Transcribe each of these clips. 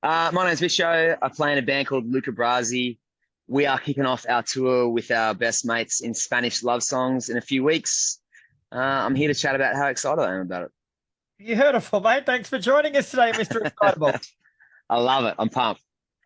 My name's Visho. I play in a band called Luca Brasi. We are kicking off our tour with our best mates in Spanish love songs in a few weeks. I'm here to chat about how excited I am about You heard it for mate. Thanks for joining us today, Mr. Excitable. it. I love it. I'm pumped.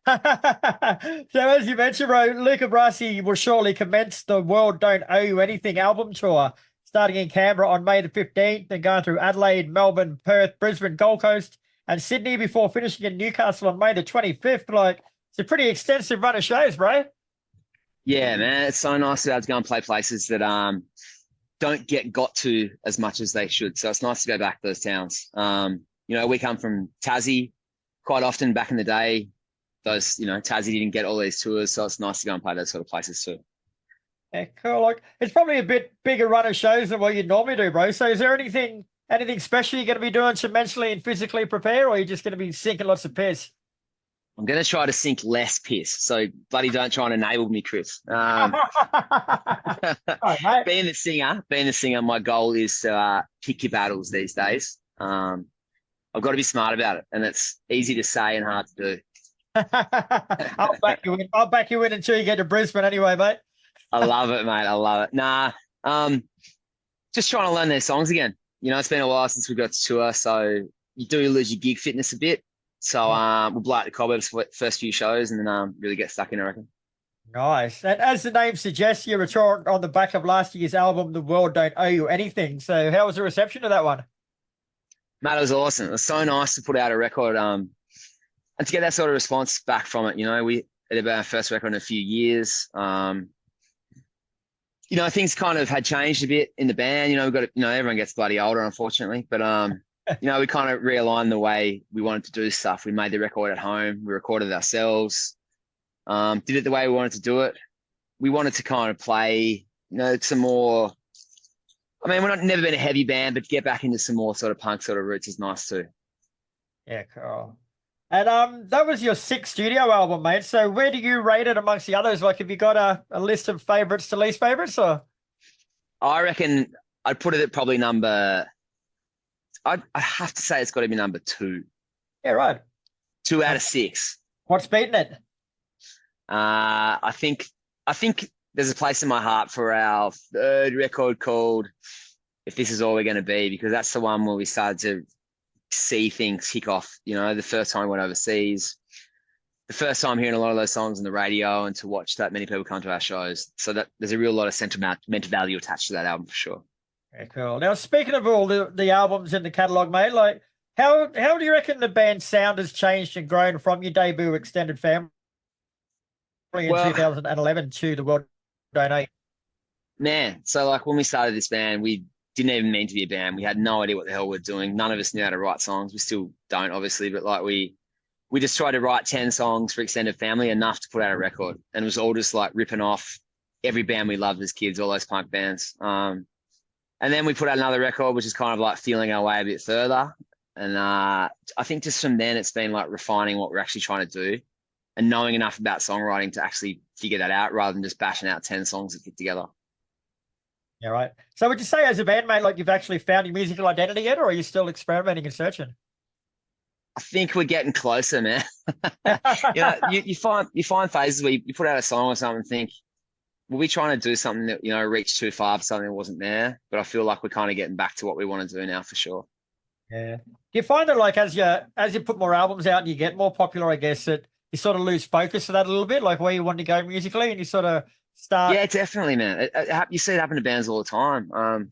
So as you mentioned, bro, Luca Brasi will shortly commence the World Don't Owe You Anything album tour, starting in Canberra on May the 15th and going through Adelaide, Melbourne, Perth, Brisbane, Gold Coast, and Sydney before finishing in Newcastle on May the 25th. Like, it's a pretty extensive run of shows, bro. Yeah, man. It's so nice to be able to go and play places that don't get got to as much as they should. So it's nice to go back to those towns. We come from Tassie quite often back in the day. Tassie didn't get all these tours, so it's nice to go and play those sort of places too. Yeah, cool. Like, it's probably a bit bigger run of shows than what you'd normally do, bro. So is there anything special you're going to be doing to mentally and physically prepare, or are you just going to be sinking lots of piss? I'm going to try to sink less piss. So bloody don't try and enable me, Chris. All right, Being the singer, my goal is to pick your battles these days. I've got to be smart about it, and it's easy to say and hard to do. I'll back you in. I'll back you in until you get to Brisbane anyway, mate. I love it, mate. I love it. Nah, just trying to learn their songs again. It's been a while since we got to tour, so you do lose your gig fitness a bit. So we'll blow out the cobwebs for the first few shows and then really get stuck in, I reckon. Nice. And as the name suggests, you returned on the back of last year's album, The World Don't Owe You Anything. So how was the reception of that one? Mate, it was awesome. It was so nice to put out a record and to get that sort of response back from it. We had about our first record in a few years. Things kind of had changed a bit in the band. We've got, everyone gets bloody older, unfortunately. But, we kind of realigned the way we wanted to do stuff. We made the record at home. We recorded it ourselves. Did it the way we wanted to do it. We wanted to kind of play, some more. I mean, never been a heavy band, but get back into some more sort of punk sort of roots is nice too. Yeah, cool. And that was your sixth studio album, mate. So where do you rate it amongst the others? Like, have you got a list of favorites to least favorites, or? I reckon I'd put it at probably number. I have to say it's got to be number two. Yeah, right. 2 out of 6. What's beating it? I think there's a place in my heart for our third record called "If This Is All We're Going to Be," because that's the one where we started to see things kick off. The first time we went overseas, the first time hearing a lot of those songs on the radio, and to watch that many people come to our shows. So that there's a real lot of sentimental value attached to that album for sure. Yeah, cool. Now, speaking of all the albums in the catalogue, mate, like how do you reckon the band's sound has changed and grown from your debut Extended Family in 2011 to The World Don't Know You? Man, so like when we started this band, we didn't even mean to be a band. We had no idea what the hell we're doing. None of us knew how to write songs. We still don't, obviously, but like we just tried to write 10 songs for Extended Family, enough to put out a record. And it was all just like ripping off every band we loved as kids, all those punk bands. And then we put out another record, which is kind of like feeling our way a bit further. And I think just from then it's been like refining what we're actually trying to do and knowing enough about songwriting to actually figure that out rather than just bashing out 10 songs that fit together. Yeah, right. So would you say as a band, mate, like you've actually found your musical identity yet, or are you still experimenting and searching? I think we're getting closer, man. You find phases where you put out a song or something and think, were we trying to do something that, reached too far for something that wasn't there? But I feel like we're kind of getting back to what we want to do now for sure. Yeah. Do you find that like as you put more albums out and you get more popular, I guess, that you sort of lose focus of that a little bit, like where you want to go musically, and you sort of start. Yeah, definitely, man. You see it happen to bands all the time. But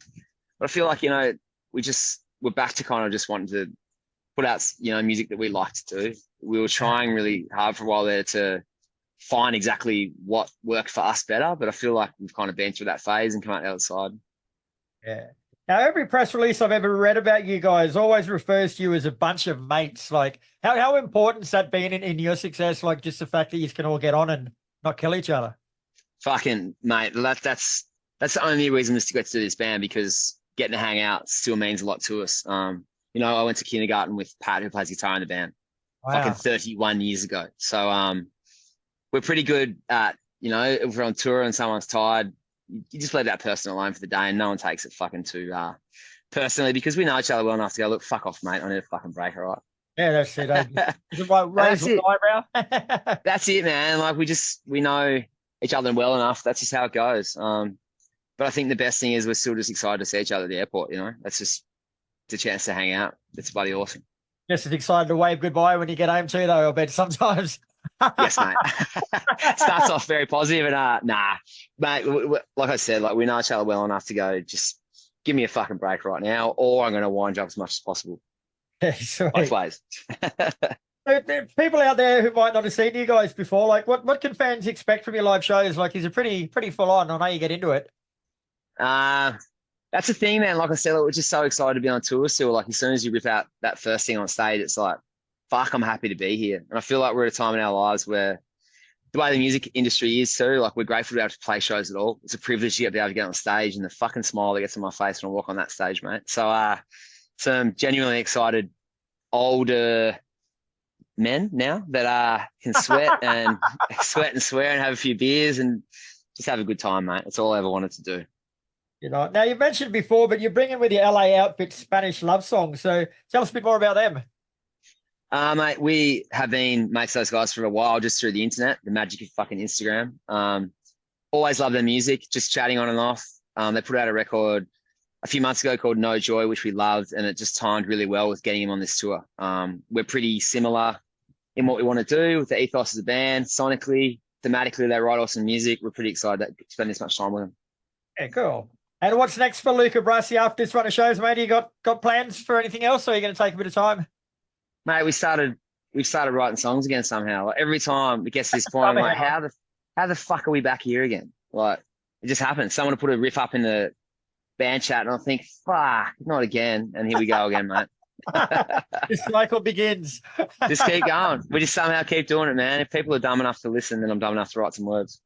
I feel like, we're back to kind of just wanting to put out, music that we like to do. We were trying really hard for a while there to find exactly what worked for us better, but I feel like we've kind of been through that phase and come out the other side. Yeah. Now, every press release I've ever read about you guys always refers to you as a bunch of mates. Like, how important's that been in your success? Like, just the fact that you can all get on and not kill each other? Fucking mate, that's the only reason we still get to do this band, because getting to hang out still means a lot to us. I went to kindergarten with Pat, who plays guitar in the band, fucking 31 years ago. So we're pretty good at, if we're on tour and someone's tired, you just leave that person alone for the day, and no one takes it fucking too personally, because we know each other well enough to go, look, fuck off, mate. I need a fucking break, all right? Yeah, that's it. Is it right, raise That's one it. eyebrow? That's it, man. Like we know each other well enough. That's just how it goes. But I think the best thing is we're still just excited to see each other at the airport. You know, that's just it's a chance to hang out. It's bloody awesome. Just as excited to wave goodbye when you get home too, though, I bet sometimes. Yes, mate. Starts off very positive, and nah, mate. Like I said, like we know each other well enough to go. Just give me a fucking break right now, or I'm going to wind you up as much as possible. Yeah, Both sweet. ways. There are people out there who might not have seen you guys before. Like, what can fans expect from your live shows? Like, is it pretty full on? I know you get into it. Uh, that's the thing, man. Like I said, we're just so excited to be on tour still. Like as soon as you rip out that first thing on stage, it's like, fuck, I'm happy to be here. And I feel like we're at a time in our lives where the way the music industry is too, like we're grateful to be able to play shows at all. It's a privilege to be able to get on stage and the fucking smile that gets on my face when I walk on that stage, mate. So I'm genuinely excited. Older men now that can sweat and sweat and swear and have a few beers and just have a good time, mate. That's all I ever wanted to do. You know, now you mentioned before, but you're bringing with your LA outfit Spanish love songs. So tell us a bit more about them. Mate, we have been mates with those guys for a while, just through the internet, the magic of fucking Instagram. Always love their music, just chatting on and off. They put out a record a few months ago called No Joy, which we loved, and it just timed really well with getting him on this tour. We're pretty similar in what we want to do with the ethos of the band, sonically, thematically, they write awesome music. We're pretty excited to spend this much time with them. Yeah, cool. And what's next for Luca Brasi after this run of shows, mate? You got plans for anything else, or are you going to take a bit of time? Mate, we've started writing songs again somehow. Like every time it gets to this point, I'm like, how the fuck are we back here again? Like it just happens. Someone will put a riff up in the band chat, and I'll think, fuck, not again. And here we go again, mate. The cycle begins. Just keep going. We just somehow keep doing it, man. If people are dumb enough to listen, then I'm dumb enough to write some words.